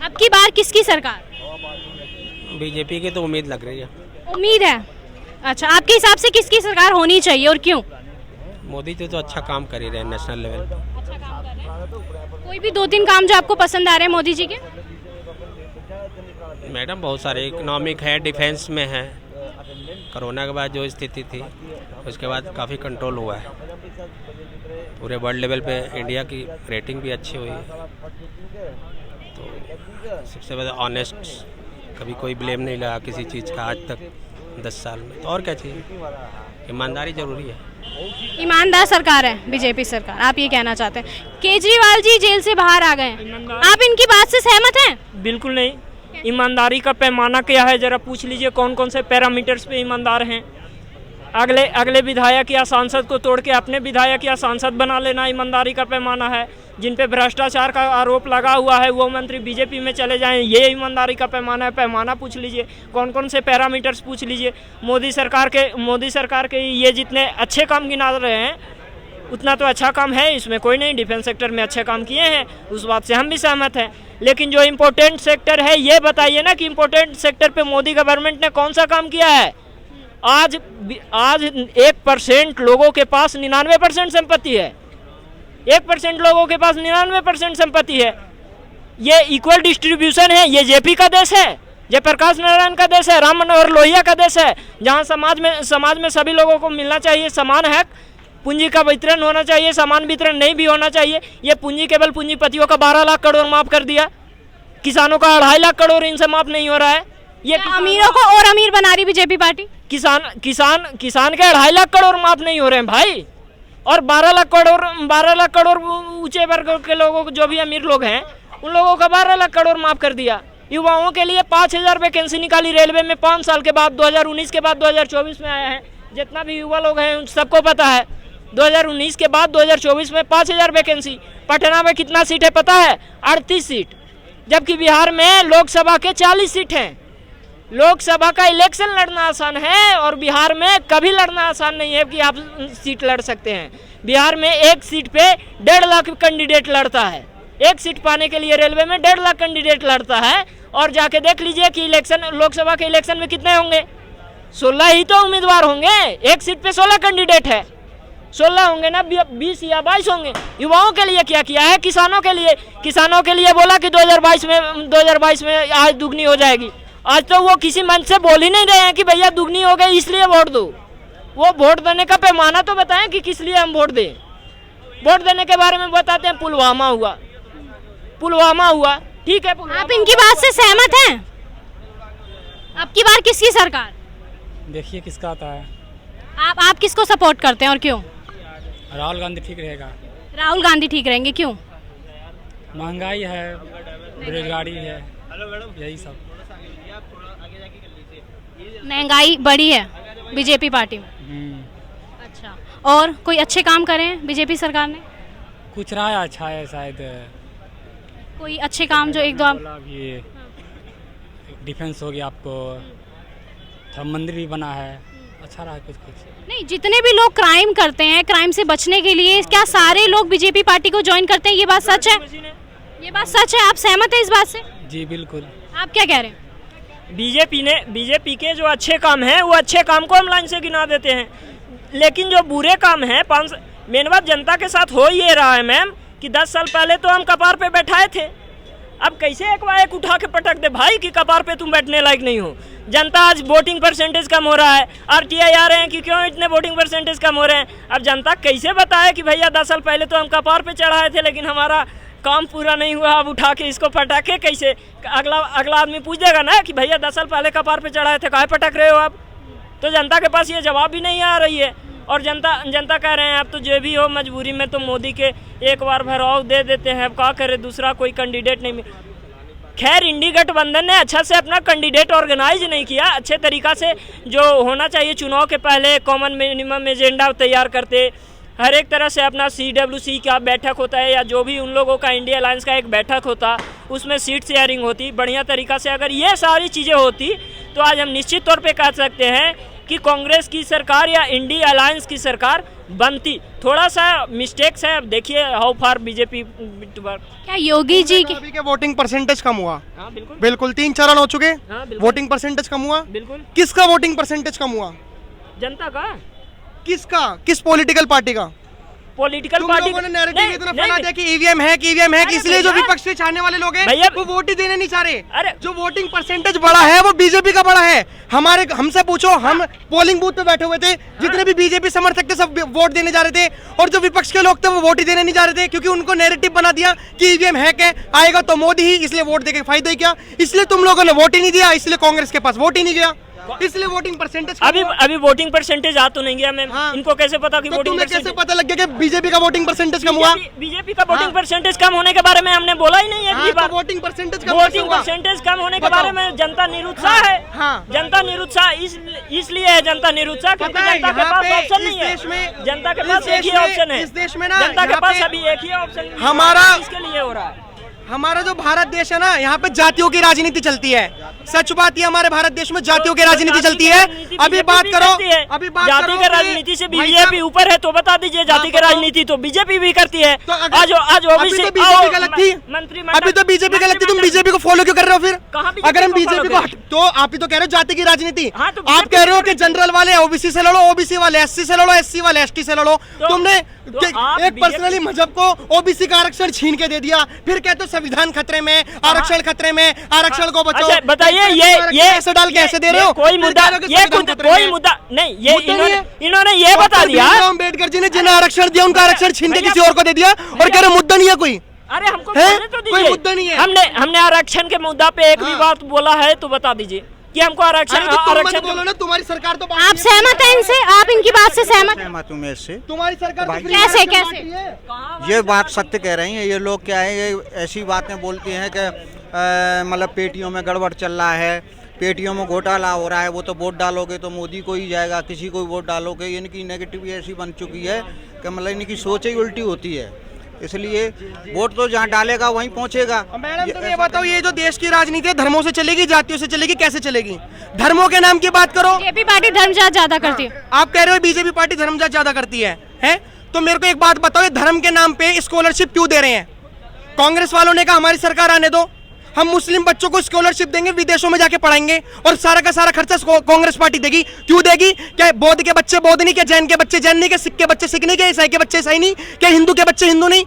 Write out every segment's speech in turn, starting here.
अब की बार किसकी सरकार? बीजेपी की तो उम्मीद लग रही है। उम्मीद है। अच्छा, आपके हिसाब से किसकी सरकार होनी चाहिए और क्यों? मोदी तो अच्छा काम कर ही रहे हैं नेशनल लेवल पे। अच्छा काम कर रहे हैं। कोई भी 2-3 काम जो आपको पसंद आ रहे हैं मोदी जी के? मैडम बहुत सारे इकोनॉमिक है, डिफेंस में है। कोरोना के बाद जो स्थिति थी उसके बाद काफ़ी कंट्रोल हुआ है। पूरे वर्ल्ड लेवल पे इंडिया की रेटिंग भी अच्छी हुई है। तो सबसे ज़्यादा ऑनेस्ट, कभी कोई ब्लेम नहीं लगा किसी चीज़ का आज तक 10 साल में। तो और क्या चाहिए, ईमानदारी ज़रूरी है। ईमानदार सरकार है बीजेपी सरकार, आप ये कहना चाहते हैं। केजरीवाल जी जेल से बाहर आ गए हैं, आप इनकी बात से सहमत हैं? बिल्कुल नहीं। ईमानदारी का पैमाना क्या है जरा पूछ लीजिए, कौन कौन से पैरामीटर्स पे ईमानदार हैं। अगले विधायक या सांसद को तोड़ के अपने विधायक या सांसद बना लेना ईमानदारी का पैमाना है। जिन पे भ्रष्टाचार का आरोप लगा हुआ है वो मंत्री बीजेपी में चले जाएं, ये ईमानदारी का पैमाना है। पैमाना पूछ लीजिए, कौन कौन से पैरामीटर्स पूछ लीजिए। मोदी सरकार के ये जितने अच्छे काम गिना रहे हैं उतना तो अच्छा काम है इसमें कोई नहीं। डिफेंस सेक्टर में अच्छे काम किए हैं, उस बात से हम भी सहमत हैं। लेकिन जो इम्पोर्टेंट सेक्टर है ये बताइए ना कि इम्पोर्टेंट सेक्टर पे मोदी गवर्नमेंट ने कौन सा काम किया है। आज 1% लोगों के पास 99% संपत्ति है। 1% लोगों के पास 99% संपत्ति है। ये इक्वल डिस्ट्रीब्यूशन है, ये जेपी का देश है, जयप्रकाश नारायण का देश है, राम मनोहर लोहिया का देश है, जहाँ समाज में सभी लोगों को मिलना चाहिए समान हक। पूंजी का वितरण होना चाहिए, समान वितरण नहीं भी होना चाहिए। ये पूंजी केवल पूंजीपतियों का 12 लाख करोड़ माफ कर दिया, किसानों का 2.5 लाख करोड़ इनसे माफ नहीं हो रहा है। ये अमीरों को और अमीर बना रही बीजेपी पार्टी। किसान के 2.5 लाख करोड़ माफ नहीं हो रहे हैं भाई। और 12 लाख करोड़ ऊंचे वर्ग के लोगों को, जो भी अमीर लोग हैं उन लोगों का 12 लाख करोड़ माफ कर दिया। युवाओं के लिए 5000 वैकेंसी निकाली रेलवे में 5 साल के बाद, 2019 के बाद 2024 में आया है। जितना भी युवा लोग हैं उन सबको पता है 2019 के बाद 2024 में 5000 वैकेंसी। पटना में कितना सीट है पता है? 38 सीट, जबकि बिहार में लोकसभा के 40 सीट हैं। लोकसभा का इलेक्शन लड़ना आसान है और बिहार में कभी लड़ना आसान नहीं है कि आप सीट लड़ सकते हैं। बिहार में एक सीट पे 1.5 लाख कैंडिडेट लड़ता है। एक सीट पाने के लिए रेलवे में 1.5 लाख कैंडिडेट लड़ता है। और जाके देख लीजिए कि लोकसभा के इलेक्शन में कितने होंगे? 16 ही तो उम्मीदवार होंगे। एक सीट पे 16 कैंडिडेट है, 16 होंगे ना, 20 या 22 होंगे। युवाओं के लिए क्या किया है? किसानों के लिए बोला कि 2022 में आज दुगनी हो जाएगी। आज तो वो किसी मंच से बोल ही नहीं रहे हैं कि भैया दुगनी हो गई इसलिए वोट दो। वो वोट देने का पैमाना तो बताएं कि किस लिए हम वोट दें। वोट देने के बारे में बताते हैं, पुलवामा हुआ, ठीक है। आप इनकी बात से सहमत हैं? अब की बार किसकी सरकार? देखिए किसका आता है। आप किसको सपोर्ट करते हैं और क्यों? राहुल गांधी ठीक रहेगा। राहुल गांधी ठीक रहेंगे, क्यों? महंगाई है, बेरोजगारी है, यही सब। महंगाई बढ़ी है बीजेपी पार्टी में। अच्छा, और कोई अच्छे काम करे हैं बीजेपी सरकार ने? कुछ रहा है अच्छा है शायद। कोई अच्छे काम जो एक दो आप? ये डिफेंस हो गया, आपको थोड़ा मंदिर भी बना है, अच्छा रहा है कुछ। नहीं, जितने भी लोग क्राइम करते हैं, क्राइम से बचने के लिए क्या सारे लोग बीजेपी पार्टी को ज्वाइन करते हैं? ये बात सच है? ये बात सच है? आप सहमत हैं इस बात से? जी बिल्कुल। आप क्या कह रहे हैं? बीजेपी के जो अच्छे काम हैं वो अच्छे काम को हम लाइन से गिना देते हैं, लेकिन जो बुरे काम हैं मेन बात जनता के साथ हो ये रहा है मैम कि 10 साल पहले तो हम कपार पे बैठाए थे। अब कैसे एक उठा के पटक दे भाई कि कपार पे तुम बैठने लायक नहीं हो। जनता आज वोटिंग परसेंटेज कम हो रहा है, आरटीआई आ रहे हैं कि क्यों इतने वोटिंग परसेंटेज कम हो रहे हैं। अब जनता कैसे बताए कि भैया 10 साल पहले तो हम कपार पे चढ़ाए थे लेकिन हमारा काम पूरा नहीं हुआ, अब उठा के इसको पटाखे कैसे? अगला आदमी पूछ देगा ना कि भैया 10 साल पहले कपार पे चढ़ाए थे, काहे पटक रहे हो आप? तो जनता के पास ये जवाब भी नहीं आ रही है। और जनता कह रहे हैं अब तो जो भी हो मजबूरी में तो मोदी के एक बार भराव दे देते हैं, अब क्या करे, दूसरा कोई कैंडिडेट नहीं मिल। खैर इंडी गठबंधन ने अच्छा से अपना कैंडिडेट ऑर्गेनाइज नहीं किया अच्छे तरीक़ा से। जो होना चाहिए चुनाव के पहले कॉमन मिनिमम एजेंडा तैयार करते, हर एक तरह से अपना CWC का बैठक होता है या जो भी उन लोगों का इंडिया अलायंस का एक बैठक होता, उसमें सीट शेयरिंग होती बढ़िया तरीक़ा से। अगर ये सारी चीज़ें होती तो आज हम निश्चित तौर पे कह सकते हैं कि कांग्रेस की सरकार या इंडिया अलायंस की सरकार बनती, थोड़ा सा मिस्टेक्स है। अब देखिए हाउ फार बीजेपी वर्क। क्या योगी जी की अभी के वोटिंग परसेंटेज कम हुआ? हाँ बिल्कुल, बिल्कुल 3 चरण हो चुके, हाँ बिल्कुल, वोटिंग परसेंटेज कम हुआ। बिल्कुल। किसका वोटिंग परसेंटेज कम हुआ? जनता का, किसका? किस पॉलिटिकल पार्टी का? पॉलिटिकल तुम पार्टी लोगों ने नैरेटिव इतना फैला दिया कि ईवीएम है कि ईवीएम है कि इसलिए जो विपक्ष से चाहने वाले लोग हैं भैया, वो वोट ही देने नहीं चाह रहे। अरे जो वोटिंग परसेंटेज बड़ा है वो बीजेपी का बड़ा है। हमसे पूछो, हम पोलिंग बूथ पे बैठे हुए थे, जितने भी बीजेपी समर्थक थे सब वोट देने जा रहे थे, और जो विपक्ष के लोग थे वो वोट ही देने नहीं जा रहे थे, क्योंकि उनको नैरेटिव बना दिया कि ईवीएम है क्या, आएगा तो मोदी ही, इसलिए वोट देके फायदा ही क्या। इसलिए तुम लोगों ने वोट ही नहीं दिया, इसलिए कांग्रेस के पास वोट ही नहीं गया, इसलिए वोटिंग परसेंटेज अभी वोटिंग परसेंटेज आ तो नहीं गया मैम। हाँ। इनको कैसे पता कि तो वोटिंग तुम्हें कैसे परसेंटेज, पता लग गया कि बीजेपी का वोटिंग परसेंटेज कम हुआ? बीजेपी का वोटिंग हाँ। परसेंटेज कम होने के बारे में हमने बोला ही नहीं है हाँ, अगली तो बार। वोटिंग परसेंटेज कम वोटिंग परसेंटेज कम होने के बारे में जनता निरुत्साह है। हाँ। जनता निरुत्साह इसलिए है, जनता निरुत्साह क्योंकि पता है, जनता के यहाँ पास पे ऑप्शन इस नहीं है। देश में- जनता के इस पास एक देश ही में- ऑप्शन है। इस देश में ना, जनता के यहाँ पास पे अभी एक ही ऑप्शन हमारा- इसके लिए हो रहा है। हमारा जो भारत देश है ना, यहाँ पे जातियों की राजनीति चलती है। सच बात ये, हमारे भारत देश में जातियों की राजनीति चलती है। अभी बात करो, अभी बात जाति करो के कि राजनीति से भाई बीजेपी साहब- ऊपर है तो बता दीजिए, जाति के बताओ। राजनीति तो बीजेपी भी करती है। तो अगर- आज अभी ओबीसी तो बीजेपी गलत थी, अभी तो बीजेपी गलत थी, तुम बीजेपी को फॉलो क्यों कर रहे हो फिर? कहाँ BJP अगर हम को बीजेपी follow को करें? तो आप ही तो कह रहे हो जाति की राजनीति। हाँ, तो आप BJP कह रहे हो कि जनरल वाले ओबीसी से लड़ो, ओबीसी वाले एससी से लड़ो, एससी वाले एसटी से लड़ो। तुमने आप एक BJP पर्सनली मजहब को ओबीसी का आरक्षण छीन के दे दिया, फिर कहते हो संविधान खतरे में, आरक्षण खतरे में, आरक्षण को बचाओ। अच्छा बताइए, ये ऐसे डाल के ऐसे दे रहे हो? कोई फिर मुद्दा, कह रहे हो कि ये संविधान खतरे कोई में। मुद्दा नहीं, ये मुद्दा नहीं है। इन्होंने ये बता दिया। अम्बेडकर जी ने जिन्हें आरक्षण दिया उनका आरक्षण छीन के किसी और को दे दिया, और कह रहे मुद्दा नहीं है कोई। अरे हमको है? बोलने तो कोई दीजिए। मुद्दा नहीं है। हमने आरक्षण के मुद्दा पे एक भी हाँ। बात बोला है तो बता दीजिए कि हमको आरक्षण अरे तो तुम मत आरक्षण बोलो ना, तुम्हारी सरकार तो आप सहमत हैं इनसे? आप इनकी बात से सहमत हैं? सहमत हूँ मैं इससे। तुम्हारी सरकार तो free कैसे- आरक्षण कैसे? बांटी है। ये बात सत्य कह रही हैं ये लोग। क्या है, ये ऐसी बातें बोलती हैं कि मतलब पेटियों में गड़बड़ चल रहा है, पेटियों में घोटाला हो रहा है, वो तो वोट डालोगे तो मोदी को ही जाएगा, किसी को वोट डालोगे। इनकी नेगेटिव ऐसी बन चुकी है कि मतलब इनकी सोच ही उल्टी होती है, इसलिए वोट तो जहाँ डालेगा वहीं पहुँचेगा। मैडम तुम ये बताओ, ये जो देश की राजनीति है धर्मों से चलेगी, जातियों से चलेगी, कैसे चलेगी? धर्मों के नाम की बात करो। बीजेपी पार्टी धर्म जात ज्यादा करती है। आप कह रहे हो बीजेपी पार्टी धर्म जात ज्यादा करती है, हैं? तो मेरे को एक बात बताओ, ये धर्म के नाम पे स्कॉलरशिप क्यों दे रहे हैं? कांग्रेस वालों ने कहा हमारी सरकार आने दो, हम मुस्लिम बच्चों को स्कॉलरशिप देंगे, विदेशों में जाके पढ़ाएंगे, और सारा का सारा खर्चा कांग्रेस पार्टी देगी। क्यों देगी? क्या बौद्ध के बच्चे बौद्ध नहीं, क्या जैन के बच्चे जैन नहीं, क्या सिख के बच्चे सिख नहीं, क्या ईसाई के बच्चे ईसाई नहीं, क्या हिंदू के बच्चे हिंदू नहीं?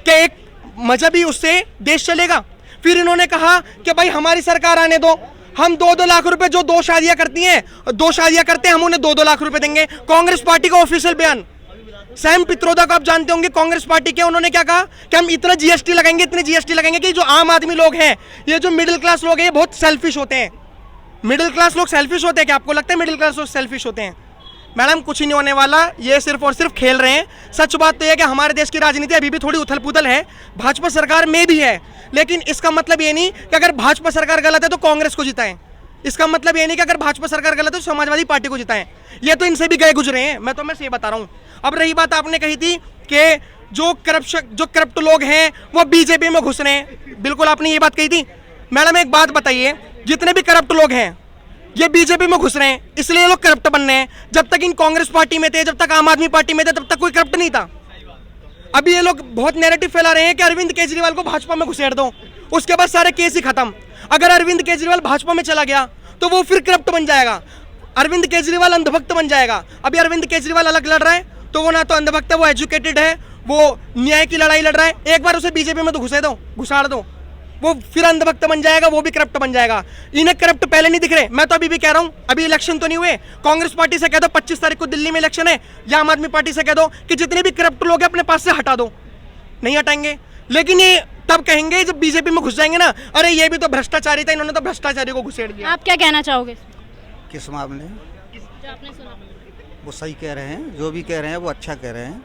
क्या एक मजहबी उससे देश चलेगा? फिर इन्होंने कहा कि भाई हमारी सरकार आने दो, हम 2-2 लाख रुपए, जो 2 शादियां करती हैं, 2 शादियां करते हैं, हम उन्हें 2-2 लाख रुपए देंगे। कांग्रेस पार्टी का ऑफिशियल बयान। सैम पित्रोदा को आप जानते होंगे, कांग्रेस पार्टी के, उन्होंने क्या कहा कि हम इतना जीएसटी लगाएंगे, इतने जीएसटी लगाएंगे कि जो आम आदमी लोग हैं, ये जो मिडिल क्लास लोग हैं, ये बहुत सेल्फिश होते हैं। मिडिल क्लास लोग सेल्फिश होते हैं क्या? आपको लगता है मिडिल क्लास लोग सेल्फिश होते हैं? मैडम कुछ ही नहीं होने वाला, ये सिर्फ और सिर्फ खेल रहे हैं। सच बात तो यह है कि हमारे देश की राजनीति अभी भी थोड़ी उथल पुथल है, भाजपा सरकार में भी है, लेकिन इसका मतलब ये नहीं कि अगर भाजपा सरकार गलत है तो कांग्रेस को जिताएं। इसका मतलब ये नहीं कि अगर भाजपा सरकार गलत है तो समाजवादी पार्टी को जिताएं। ये तो इनसे भी गए गुजरे हैं, मैं से बता रहा हूँ। अब रही बात, आपने कही थी कि जो करप्ट लोग हैं वो बीजेपी में घुस रहे हैं, बिल्कुल आपने ये बात कही थी। मैडम एक बात बताइए, जितने भी करप्ट लोग हैं ये बीजेपी में घुस रहे हैं, इसलिए ये लोग करप्ट बन रहे हैं। जब तक इन कांग्रेस पार्टी में थे, जब तक आम आदमी पार्टी में थे, तब तक कोई करप्ट नहीं था। अभी ये लोग बहुत नैरेटिव फैला रहे हैं कि अरविंद केजरीवाल को भाजपा में घुसेड़ दो, उसके बाद सारे केस ही खत्म। अगर अरविंद केजरीवाल भाजपा में चला गया तो वो फिर करप्ट बन जाएगा, अरविंद केजरीवाल अंधभक्त बन जाएगा। अभी अरविंद केजरीवाल अलग लड़ रहा है, तो वो ना तो अंधभक्त है, वो एजुकेटेड है, वो न्याय की लड़ाई लड़ रहा है। एक बार उसे बीजेपी में तो घुसाड़ दो, वो फिर अंधभक्त बन जाएगा, वो भी करप्ट बन जाएगा। इन्हें करप्ट पहले नहीं दिख रहे। मैं तो अभी भी कह रहा हूँ, अभी इलेक्शन तो नहीं हुए, कांग्रेस पार्टी से कह दो 25 तारीख को दिल्ली में इलेक्शन है, या आम आदमी पार्टी से कह दो कि जितने भी करप्ट लोग हैं अपने पास से हटा दो। नहीं हटाएंगे, लेकिन ये तब कहेंगे जब बीजेपी में घुस जाएंगे ना, अरे ये भी तो भ्रष्टाचारी था, इन्होंने तो भ्रष्टाचारी को घुसेड़ दिया। आप क्या कहना चाहोगे? किस मामले? जो आपने सुना। वो सही कह रहे हैं, जो भी कह रहे हैं वो अच्छा कह रहे हैं।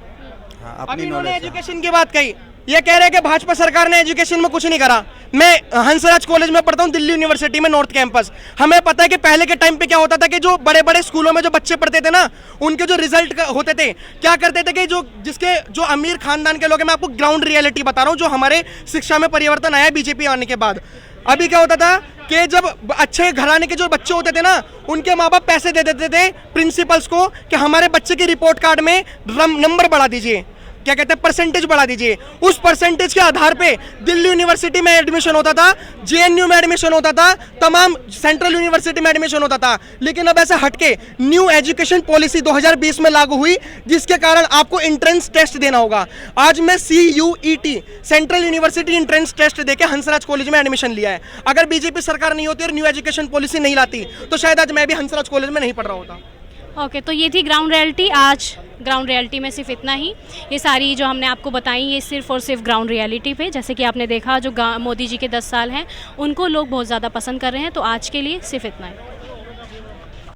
हाँ, अभी अपनी इन्होंने नॉलेज से। एजुकेशन की बात कही, ये कह रहे हैं कि भाजपा सरकार ने एजुकेशन में कुछ नहीं करा। मैं हंसराज कॉलेज में पढ़ता हूँ, दिल्ली यूनिवर्सिटी में, नॉर्थ कैंपस। हमें पता है कि पहले के टाइम पे क्या होता था कि जो बड़े बड़े स्कूलों में जो बच्चे पढ़ते थे ना, उनके जो रिजल्ट होते थे, क्या करते थे कि जो अमीर खानदान के लोग हैं, मैं आपको ग्राउंड रियलिटी बता रहा हूँ, जो हमारे शिक्षा में परिवर्तन आया बीजेपी आने के बाद। अभी क्या होता था कि जब अच्छे घराने के जो बच्चे होते थे ना, उनके माँ बाप पैसे दे देते थे प्रिंसिपल्स को कि हमारे बच्चे के रिपोर्ट कार्ड में नंबर बढ़ा दीजिए, क्या कहते हैं, परसेंटेज बढ़ा दीजिए। उस परसेंटेज के आधार पे दिल्ली यूनिवर्सिटी में एडमिशन होता था, जेएनयू में एडमिशन होता था, तमाम सेंट्रल यूनिवर्सिटी में एडमिशन होता था। लेकिन अब ऐसे हटके न्यू एजुकेशन पॉलिसी 2020 में लागू हुई, जिसके कारण आपको एंट्रेंस टेस्ट देना होगा। आज मैं CUET central university entrance test देके हंसराज कॉलेज में एडमिशन लिया है। अगर बीजेपी सरकार नहीं होती और न्यू एजुकेशन पॉलिसी नहीं लाती तो शायद आज मैं भी हंसराज कॉलेज में नहीं पढ़ रहा होता। ओके, तो ये थी ग्राउंड रियलिटी। आज ग्राउंड रियलिटी में सिर्फ इतना ही। ये सारी जो हमने आपको बताई ये सिर्फ और सिर्फ ग्राउंड रियलिटी पे, जैसे कि आपने देखा जो मोदी जी के 10 साल हैं उनको लोग बहुत ज़्यादा पसंद कर रहे हैं। तो आज के लिए सिर्फ इतना ही।